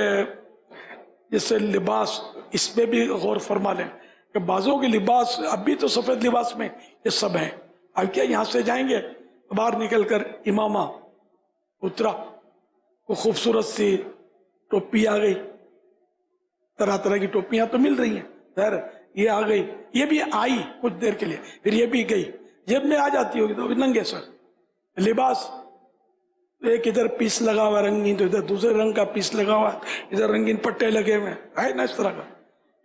جیسے لباس، اس پہ بھی غور فرما لیں کہ بعضوں کے لباس اب بھی تو سفید لباس میں یہ سب ہیں، اب کیا یہاں سے جائیں گے باہر نکل کر امامہ اترا، وہ خوبصورت سی ٹوپی آ گئی، طرح طرح کی ٹوپیاں تو مل رہی ہیں، خیر یہ آ گئی، یہ بھی آئی کچھ دیر کے لیے، پھر یہ بھی گئی، جیب میں آ جاتی ہوگی تو ننگے سر لباس، ایک ادھر پیس لگا ہوا رنگین، تو ادھر دوسرے رنگ کا پیس لگا ہوا، ادھر رنگین پٹے لگے ہوئے ہے نا، اس طرح کا۔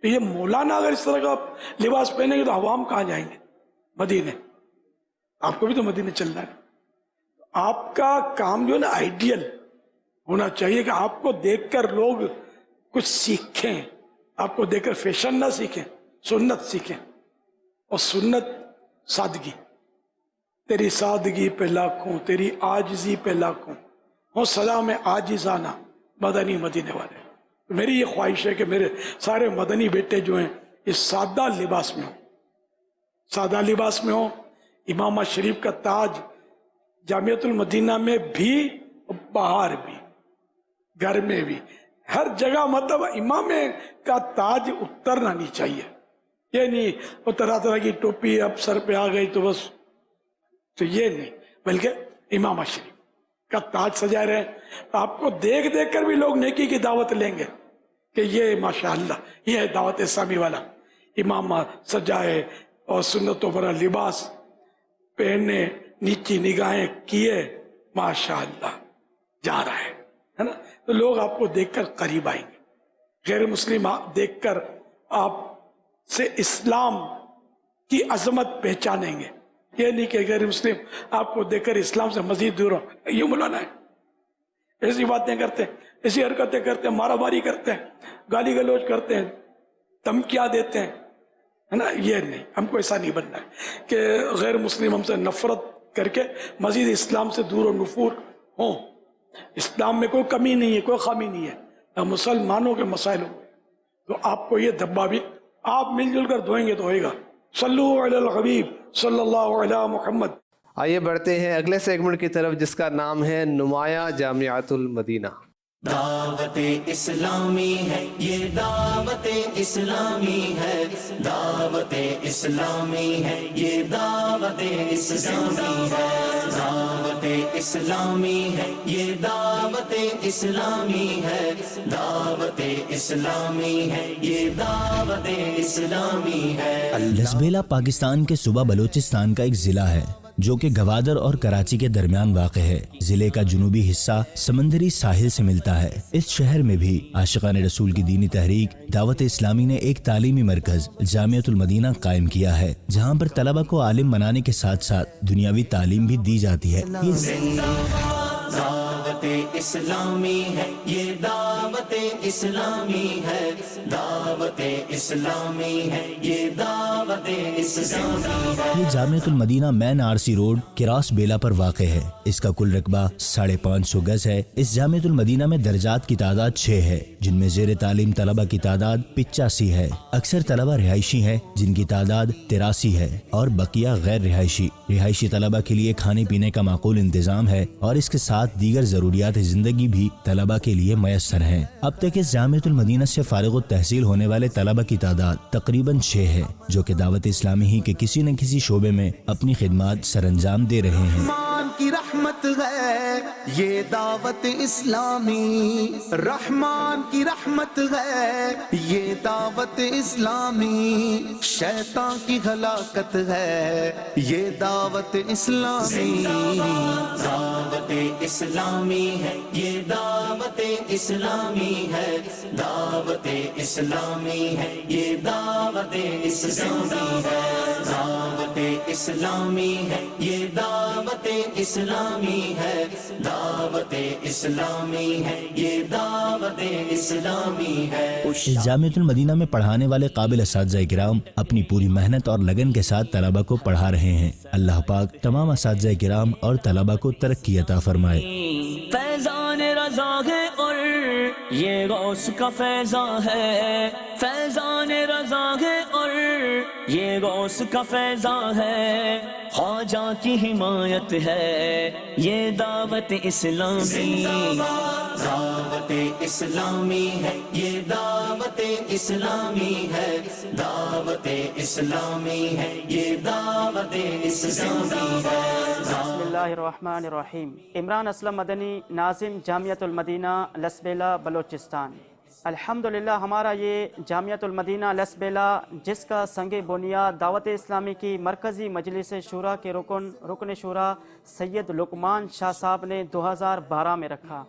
تو یہ مولانا اگر اس طرح کا لباس پہنیں گے تو عوام کہاں جائیں گے؟ مدینے، آپ کو بھی تو مدینے چلنا ہے۔ آپ کا کام جو ہے نا آئیڈیل ہونا چاہیے کہ آپ کو دیکھ کر لوگ کچھ سیکھیں، آپ کو دیکھ کر فیشن نہ سیکھیں، سنت سیکھیں، اور سنت سادگی۔ تیری سادگی پہ لاکھوں، تیری عاجزی پہ لاکھوں، ہو سلام عاجزانہ مدنی مدینے والے۔ میری یہ خواہش ہے کہ میرے سارے مدنی بیٹے جو ہیں یہ سادہ لباس میں ہوں، سادہ لباس میں ہوں۔ امامہ شریف کا تاج جامعۃ المدینہ میں بھی، باہر بھی، گھر میں بھی، ہر جگہ مطلب امام کا تاج اترنا نہیں چاہیے۔ یہ نہیں وہ طرح طرح کی ٹوپی اب سر پہ آ گئی تو بس، تو یہ نہیں، بلکہ امامہ شریف کا تاج سجا رہے ہیں، آپ کو دیکھ دیکھ کر بھی لوگ نیکی کی دعوت لیں گے کہ یہ ماشاءاللہ یہ ہے دعوت اسلامی والا، امامہ سجائے اور سنتوں پر لباس پہنے، نیچی نگاہیں کیے، ماشاءاللہ جا رہا ہے نا؟ تو لوگ آپ کو دیکھ کر قریب آئیں گے، غیر مسلم دیکھ کر آپ سے اسلام کی عظمت پہچانیں گے۔ یہ نہیں کہ غیر مسلم آپ کو دیکھ کر اسلام سے مزید دور ہو، یہ مولانا ہے، ایسی باتیں کرتے ہیں، ایسی حرکتیں کرتے ہیں، مارا ماری کرتے ہیں، گالی گلوچ کرتے ہیں، دھمکیاں دیتے ہیں، ہے نا؟ یہ نہیں، ہم کو ایسا نہیں بننا ہے کہ غیر مسلم ہم سے نفرت کر کے مزید اسلام سے دور و نفور ہوں۔ اسلام میں کوئی کمی نہیں ہے، کوئی خامی نہیں ہے، نہ مسلمانوں کے مسائل ہوئے، تو آپ کو یہ دھبا بھی آپ مل جل کر دھوئیں گے تو ہوئے گا۔ صلو علی الحبیب صلی اللہ علی محمد۔ آئیے بڑھتے ہیں اگلے سیگمنٹ کی طرف جس کا نام ہے نمایاں جامعۃ المدینہ۔ دعوت اسلامی ہے یہ، دعوت اسلامی ہے، دعوت اسلامی ہے یہ، دعوت اسلامی ہے، دعوت اسلامی ہے یہ، دعوت اسلامی ہے، دعوت اسلامی ہے یہ، دعوت اسلامی ہے۔ لسبیلا پاکستان کے صوبہ بلوچستان کا ایک ضلع ہے جو کہ گوادر اور کراچی کے درمیان واقع ہے۔ ضلع کا جنوبی حصہ سمندری ساحل سے ملتا ہے۔ اس شہر میں بھی عاشقان رسول کی دینی تحریک دعوت اسلامی نے ایک تعلیمی مرکز جامعۃ المدینہ قائم کیا ہے، جہاں پر طلبہ کو عالم بنانے کے ساتھ ساتھ دنیاوی تعلیم بھی دی جاتی ہے۔ دعوت اسلامی ہے یہ، دعوت اسلامی ہے، دعوت اسلامی ہے یہ، دعوت اسلامی ہے۔ یہ جامعۃ المدینہ مین آرسی روڈ کراس بیلا پر واقع ہے۔ اس کا کل رقبہ 550 گز ہے۔ اس جامعۃ المدینہ میں درجات کی تعداد 6 ہے، جن میں زیر تعلیم طلبہ کی تعداد 85 ہے۔ اکثر طلبہ رہائشی ہیں جن کی تعداد 83 ہے، اور بقیہ غیر رہائشی۔ رہائشی طلبہ کے لیے کھانے پینے کا معقول انتظام ہے، اور اس کے ساتھ دیگر ضروریات زندگی بھی طلبہ کے لیے میسر ہیں۔ اب تک اس جامعۃ المدینہ سے فارغ التحصیل ہونے والے طلبہ کی تعداد تقریباً 6 ہے، جو کہ دعوت اسلامی ہی کے کسی نہ کسی شعبے میں اپنی خدمات سر انجام دے رہے ہیں۔ رحمان کی رحمت ہے یہ دعوت اسلامی، رحمان کی رحمت ہے یہ دعوت اسلامی، شیطان کی ہلاکت ہے یہ دعوت اسلامی۔ دعوت اسلامی ہے یہ، دعوت اسلامی ہے، دعوت اسلامی ہے یہ، دعوت اسلامی ہے، دعوت اسلامی ہے یہ، دعوت اسلامی ہے، دعوت اسلامی ہے یہ، دعوت اسلامی ہے۔ اس جامعۃ المدینہ میں پڑھانے والے قابل اساتذہ کرام اپنی پوری محنت اور لگن کے ساتھ طلبہ کو پڑھا رہے ہیں۔ اللہ پاک تمام اساتذہ کرام اور طلبہ کو ترقی عطا فرمائے۔ فیضان رضا ہے اور یہ غوث کا فیضان ہے، فیضان رضا ہے اور یہ غوث کا فیضان ہے، خواجہ کی حمایت ہے یہ دعوت اسلامی۔ دعوت اسلامی ہے یہ، دعوت اسلامی ہے، دعوت اسلامی ہے یہ، دعوت اسلامی ہے۔ بسم اللہ الرحمن الرحیم۔ عمران اسلم مدنی، ناظم جامعۃ المدینہ لسبیلا بلوچستان۔ الحمدللہ ہمارا یہ جامعۃ المدینہ لسبیلا، جس کا سنگ بنیاد دعوت اسلامی کی مرکزی مجلس شورا کے رکن شورا سید لقمان شاہ صاحب نے 2012 میں رکھا،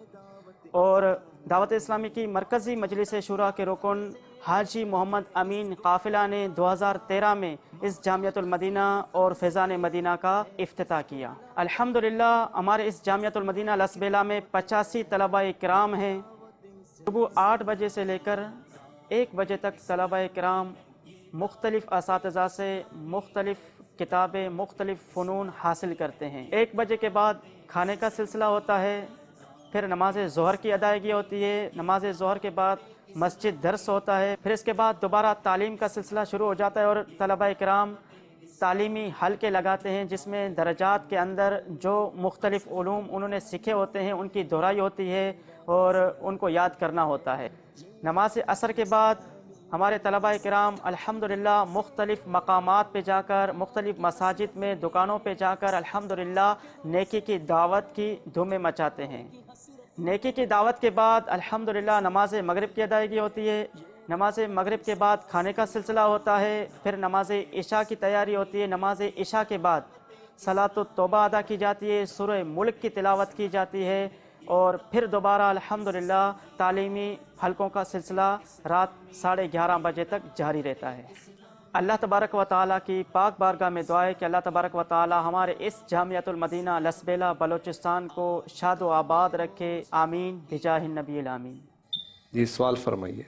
اور دعوت اسلامی کی مرکزی مجلس شورا کے رکن حاجی محمد امین قافلہ نے 2013 میں اس جامعۃ المدینہ اور فیضان مدینہ کا افتتاح کیا۔ الحمدللہ ہمارے اس جامعۃ المدینہ لسبیلا میں 85 طلبہ کرام ہیں۔ صبح 8 بجے سے لے کر 1 بجے تک طلبہ کرام مختلف اساتذہ سے مختلف کتابیں، مختلف فنون حاصل کرتے ہیں۔ 1 بجے کے بعد کھانے کا سلسلہ ہوتا ہے، پھر نماز ظہر کی ادائیگی ہوتی ہے، نماز ظہر کے بعد مسجد درس ہوتا ہے، پھر اس کے بعد دوبارہ تعلیم کا سلسلہ شروع ہو جاتا ہے، اور طلبہ کرام تعلیمی حلقے لگاتے ہیں جس میں درجات کے اندر جو مختلف علوم انہوں نے سیکھے ہوتے ہیں ان کی دہرائی ہوتی ہے اور ان کو یاد کرنا ہوتا ہے۔ نماز عصر کے بعد ہمارے طلبہ کرام الحمدللہ مختلف مقامات پہ جا کر، مختلف مساجد میں، دکانوں پہ جا کر الحمدللہ نیکی کی دعوت کی دھومیں مچاتے ہیں۔ نیکی کی دعوت کے بعد الحمدللہ نماز مغرب کی ادائیگی ہوتی ہے، نماز مغرب کے بعد کھانے کا سلسلہ ہوتا ہے، پھر نماز عشاء کی تیاری ہوتی ہے، نماز عشاء کے بعد صلاۃ التوبہ ادا کی جاتی ہے، سورہ ملک کی تلاوت کی جاتی ہے، اور پھر دوبارہ الحمدللہ تعلیمی حلقوں کا سلسلہ رات 11:30 بجے تک جاری رہتا ہے۔ اللہ تبارک و تعالیٰ کی پاک بارگاہ میں دعا ہے کہ اللہ تبارک و تعالیٰ ہمارے اس جامعۃ المدینہ لسبیلا بلوچستان کو شاد و آباد رکھے، آمین بجاہ النبی الامین۔ جی سوال فرمائیے۔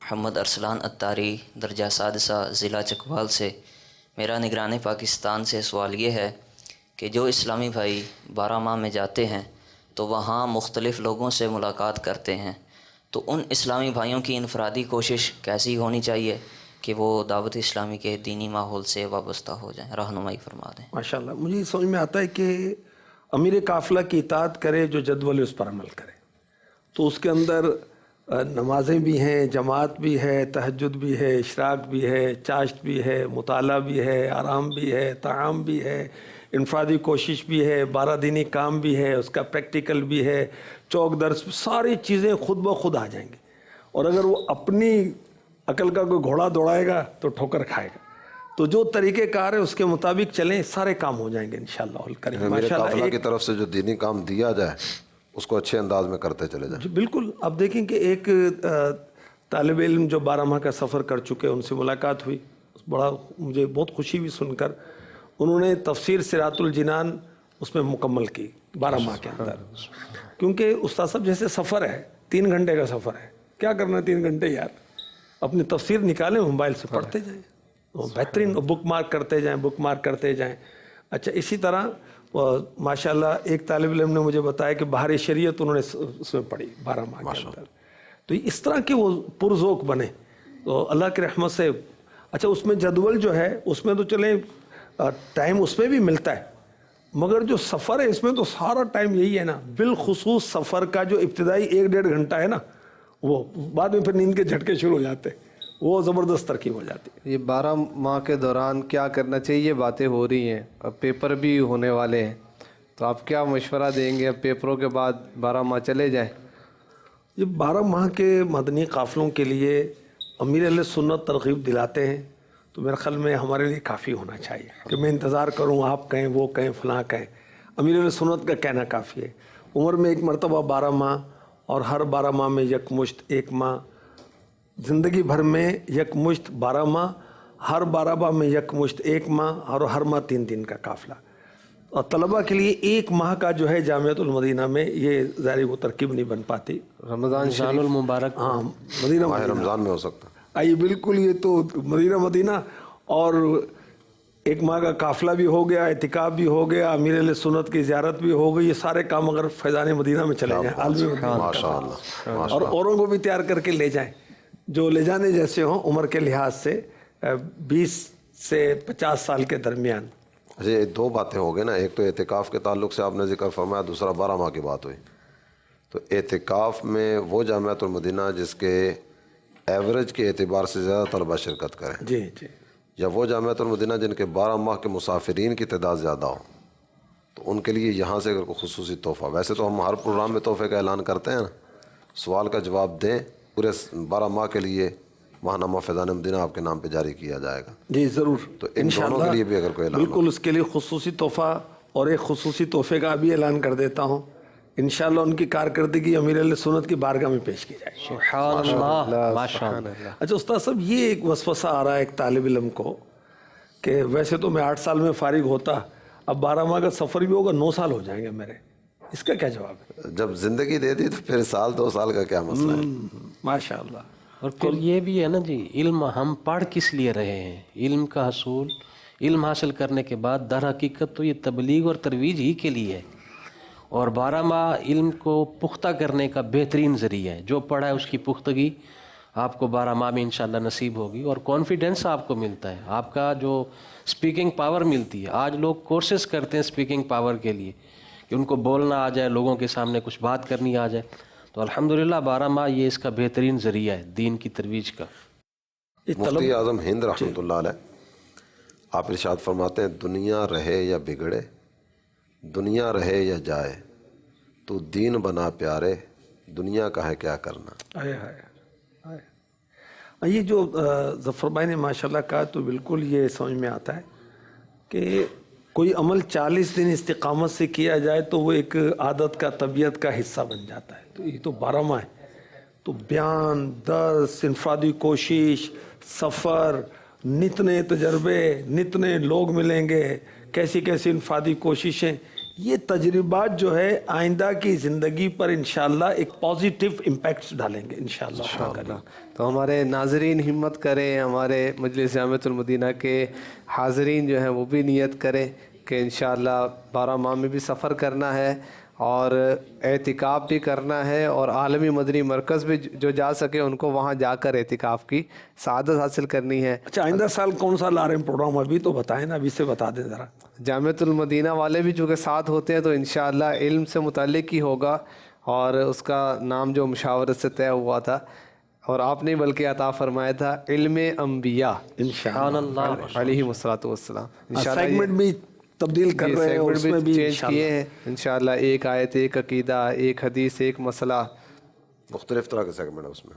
محمد ارسلان اتاری، درجہ سادسہ، ضلع چکوال سے۔ میرا نگران پاکستان سے سوال یہ ہے کہ جو اسلامی بھائی 12 ماہ میں جاتے ہیں تو وہاں مختلف لوگوں سے ملاقات کرتے ہیں، تو ان اسلامی بھائیوں کی انفرادی کوشش کیسی ہونی چاہیے کہ وہ دعوت اسلامی کے دینی ماحول سے وابستہ ہو جائیں؟ رہنمائی فرما دیں۔ ماشاءاللہ، مجھے سمجھ میں آتا ہے کہ امیر قافلہ کی اطاعت کرے جو جدول اس پر عمل کرے، تو اس کے اندر نمازیں بھی ہیں، جماعت بھی ہے، تہجد بھی ہے، اشراق بھی ہے، چاشت بھی ہے، مطالعہ بھی ہے، آرام بھی ہے، طعام بھی ہے، انفرادی کوشش بھی ہے، 12 دینی کام بھی ہے، اس کا پریکٹیکل بھی ہے، چوک درس، ساری چیزیں خود بخود آ جائیں گی۔ اور اگر وہ اپنی عقل کا کوئی گھوڑا دوڑائے گا تو ٹھوکر کھائے گا۔ تو جو طریقہ کار ہے اس کے مطابق چلیں, سارے کام ہو جائیں گے انشاءاللہ الکریم. میرے ماشاءاللہ قافلہ کی طرف سے جو دینی کام دیا جائے اس کو اچھے انداز میں کرتے چلے جائیں. جی بالکل. اب دیکھیں کہ ایک طالب علم جو 12 ماہ کا سفر کر چکے, ان سے ملاقات ہوئی, بڑا مجھے بہت خوشی بھی سن کر. انہوں نے تفسیر صراط الجنان اس میں مکمل کی 12 ماہ کے اندر, کیونکہ استاد صاحب جیسے سفر ہے 3 گھنٹے کا سفر ہے, کیا کرنا 3 گھنٹے یار, اپنی تفسیر نکالیں موبائل سے پڑھتے جائیں, بہترین بک مارک کرتے جائیں. اچھا اسی طرح ماشاءاللہ ایک طالب علم نے مجھے بتایا کہ بہار شریعت انہوں نے اس میں پڑھی 12 ماہ کے اندر. تو اس طرح کے وہ پرذوق بنے تو اللہ کی رحمت سے. اچھا اس میں جدول جو ہے اس میں تو چلیں ٹائم اس میں بھی ملتا ہے, مگر جو سفر ہے اس میں تو سارا ٹائم یہی ہے نا, بالخصوص سفر کا جو ابتدائی 1-1.5 گھنٹہ ہے نا, وہ بعد میں پھر نیند کے جھٹکے شروع ہو جاتے, وہ زبردست ترکیب ہو جاتی ہے. یہ 12 ماہ کے دوران کیا کرنا چاہیے, یہ باتیں ہو رہی ہیں, اب پیپر بھی ہونے والے ہیں, تو آپ کیا مشورہ دیں گے؟ اب پیپروں کے بعد 12 ماہ چلے جائیں. یہ 12 ماہ کے مدنی قافلوں کے لیے امیر اہل سنت ترغیب دلاتے ہیں, تو میرے خیال میں ہمارے لیے کافی ہونا چاہیے کہ میں انتظار کروں, آپ کہیں, وہ کہیں, فلاں کہیں. امیر اہل سنت کا کہنا کافی ہے. عمر میں ایک مرتبہ 12 ماہ اور ہر 12 ماہ میں یکمشت 1 ماہ, زندگی بھر میں یکمشت 12 ماہ, ہر 12 ماہ میں یکمشت 1 ماہ اور ہر ماہ 3 دن کا قافلہ. اور طلبہ کے لیے 1 ماہ کا جو ہے جامعۃ المدینہ میں یہ ظاہر وہ ترکیب نہیں بن پاتی. رمضان شریف المبارک, ہاں مدینہ رمضان میں ہو سکتا ہے. آئیے بالکل, یہ تو مدینہ اور 1 ماہ کا قافلہ بھی ہو گیا, اعتکاف بھی ہو گیا, امیر اہل سنت کی زیارت بھی ہو گئی. یہ سارے کام اگر فیضان مدینہ میں چلے جائیں, عالمی ماشاءاللہ, اور اوروں کو بھی تیار کر کے لے جائیں جو لے جانے جیسے ہوں عمر کے لحاظ سے 20 سے 50 سال کے درمیان. اچھا یہ 2 باتیں ہو گئے نا, ایک تو اعتکاف کے تعلق سے آپ نے ذکر فرمایا, دوسرا 12 ماہ کی بات ہوئی. تو اعتکاف میں وہ جامعۃ المدینہ جس کے ایوریج کے اعتبار سے زیادہ طلبہ شرکت کریں, جی جی, یا وہ جامعۃ المدینہ جن کے 12 ماہ کے مسافرین کی تعداد زیادہ ہو, تو ان کے لیے یہاں سے اگر کوئی خصوصی تحفہ. ویسے تو ہم ہر پروگرام میں تحفے کا اعلان کرتے ہیں نا, سوال کا جواب دیں, پورے 12 ماہ کے لیے ماہنامہ فیضان مدینہ آپ کے نام پہ جاری کیا جائے گا. جی ضرور, تو ان دونوں کے لیے بھی اگر کوئی اعلان بالکل اس کے لیے خصوصی تحفہ اور ایک خصوصی تحفے کا بھی اعلان کر دیتا ہوں. انشاءاللہ ان کی کارکردگی امیر اہل سنت کی بارگاہ میں پیش کی جائے. سبحان اللہ, ماشاءاللہ. اچھا استاد صاحب, یہ ایک وسوسہ آ رہا ہے ایک طالب علم کو کہ ویسے تو میں 8 سال میں فارغ ہوتا, اب 12 ماہ کا سفر بھی ہوگا, 9 سال ہو جائیں گے میرے. اس کا کیا جواب ہے؟ جب زندگی دے دی تو پھر 1-2 سال کا کیا مسئلہ ہے. ماشاءاللہ. اور پھر یہ بھی ہے نا جی, علم ہم پڑھ کس لیے رہے ہیں؟ علم کا حصول, علم حاصل کرنے کے بعد در حقیقت تو یہ تبلیغ اور ترویج ہی کے لیے ہے, اور 12 ماہ علم کو پختہ کرنے کا بہترین ذریعہ ہے. جو پڑھا ہے اس کی پختگی آپ کو 12 ماہ میں انشاءاللہ نصیب ہوگی, اور کانفیڈنس آپ کو ملتا ہے, آپ کا جو سپیکنگ پاور ملتی ہے. آج لوگ کورسز کرتے ہیں سپیکنگ پاور کے لیے کہ ان کو بولنا آ جائے, لوگوں کے سامنے کچھ بات کرنی آ جائے. تو الحمدللہ 12 ماہ یہ اس کا بہترین ذریعہ ہے دین کی ترویج کا. مفتی اعظم ہند رحمۃ اللہ علیہ آپ ارشاد فرماتے ہیں, دنیا رہے یا بگڑے, دنیا رہے یا جائے, تو دین بنا پیارے, دنیا کا ہے کیا کرنا. یہ جو ظفر بھائی نے ماشاءاللہ کہا تو بالکل یہ سمجھ میں آتا ہے کہ کوئی عمل 40 دن استقامت سے کیا جائے تو وہ ایک عادت کا, طبیعت کا حصہ بن جاتا ہے. تو یہ تو 12 ماہ ہے, تو بیان, درس, انفرادی کوشش, سفر, نتنے تجربے, نتنے لوگ ملیں گے, کیسی کیسی انفرادی کوششیں, یہ تجربات جو ہے آئندہ کی زندگی پر انشاءاللہ ایک پازیٹیو امپیکٹس ڈالیں گے انشاءاللہ. تو ہمارے ناظرین ہمت کریں, ہمارے مجلس جامعۃ المدینہ کے حاضرین جو ہیں وہ بھی نیت کریں کہ انشاءاللہ 12 ماہ میں بھی سفر کرنا ہے اور اعتکاف بھی کرنا ہے, اور عالمی مدنی مرکز بھی جو جا سکے ان کو وہاں جا کر اعتکاف کی سعادت حاصل کرنی ہے. اچھا آئندہ سال کون سا لا رہے ہیں پروگرام, ابھی تو بتائیں نا, ابھی سے بتا دیں ذرا. جامعۃ المدینہ والے بھی چونکہ ساتھ ہوتے ہیں تو انشاءاللہ علم سے متعلق ہی ہوگا, اور اس کا نام جو مشاورت سے طے ہوا تھا اور آپ نے بلکہ عطا فرمایا تھا, علم انبیاء انشاءاللہ علیہم الصلوۃ والسلام. سیگمنٹ بھی تبدیل کر رہے ہیں, اور اس میں بھی چینج کیے ہیں انشاءاللہ. ایک آیت, ایک عقیدہ, ایک حدیث, ایک مسئلہ, مختلف طرح کے سیگمنٹ ہے اس میں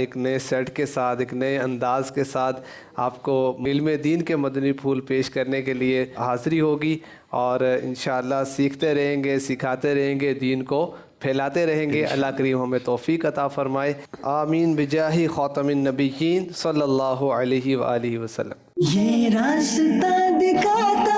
ایک نئے سیٹ کے ساتھ، ایک نئے انداز کے ساتھ آپ کو علم دین کے مدنی پھول پیش کرنے کے لیے حاضری ہوگی، اور انشاءاللہ سیکھتے رہیں گے، سکھاتے رہیں گے، دین کو پھیلاتے رہیں گے. اللہ کریم ہمیں توفیق عطا فرمائے. آمین بجاہ خاتم النبیین صلی اللہ علیہ وآلہ وسلم. یہ راستہ دکھاتا